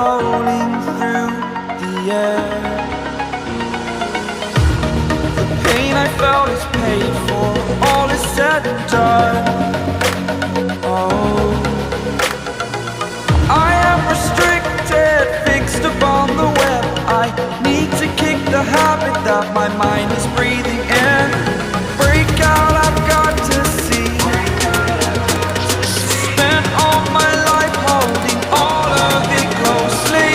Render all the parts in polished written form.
floating through the air. The pain I felt is paid for, all is said and done. Oh, I am restricted, fixed upon the web. I need to kick the habit that my mind is breathing in. Break out, I've got to see. Spent all my life holding all of it closely.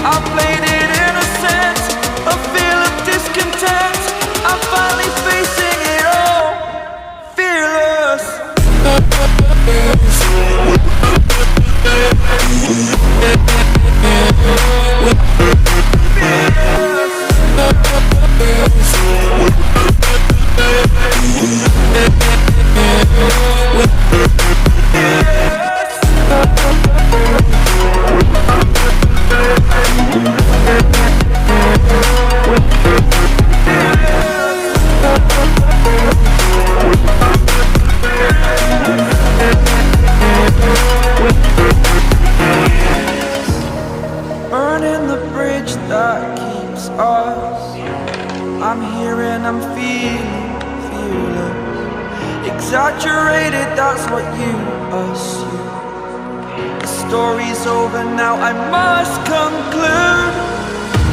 I played it innocent, a feel of discontent. I'm finally facing it all, fearless. Burning the bridge that keeps us. I'm here and I'm feeling fearless. Exaggerated, that's what you assume. The story's over now, I must conclude.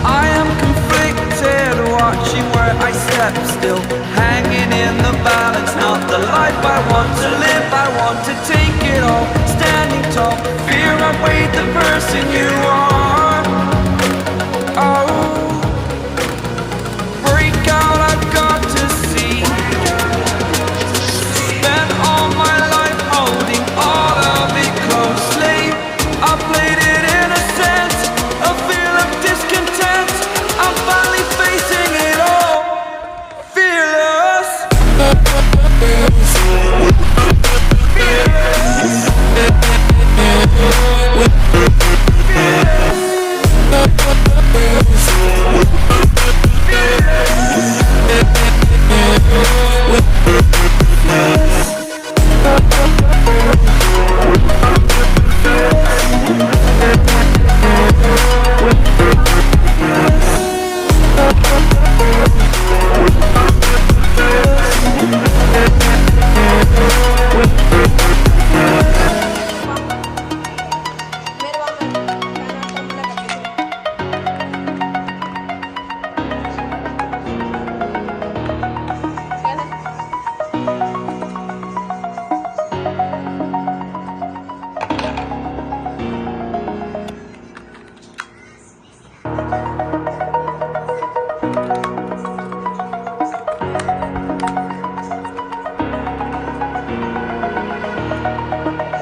I am conflicted, watching where I step still, hanging in the balance. Not the life I want to live, I want to take it all. Standing tall, fear I've weighed the person you are. Oh, break out, I've got to see. Spent all my life holding all of it closely. I played it innocent, a feel of discontent. I'm finally facing it all, fearless.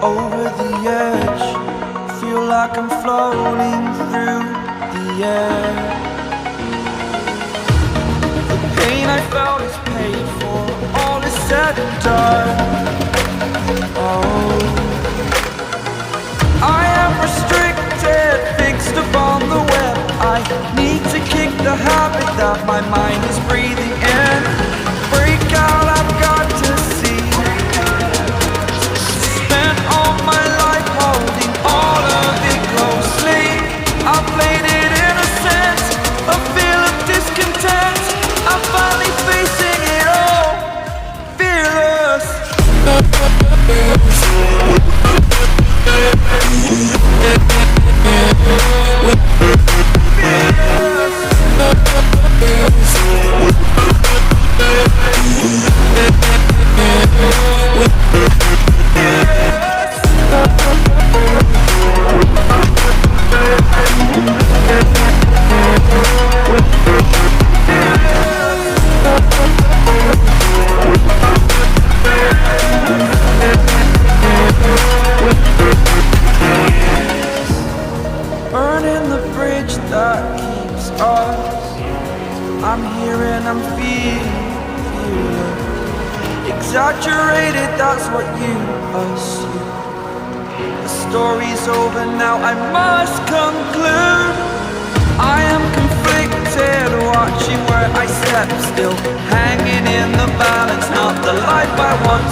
Over the edge, feel like I'm floating through the air. The pain I felt is paid for, all is said and done. Oh, I am restricted, fixed upon the web. I need to kick the habit that my mind is breathing in. Break out, I've got to see. Spent all my life holding all of it closely. I played it innocent, a feel of discontent. I'm finally facing it all, fearless. Burning the bridge that keeps us. I'm here and I'm feeling fearless. Exaggerated, that's what you assume. The story's over now, I must conclude. I am conflicted, watching where I step still, hanging in the balance. Not the life I want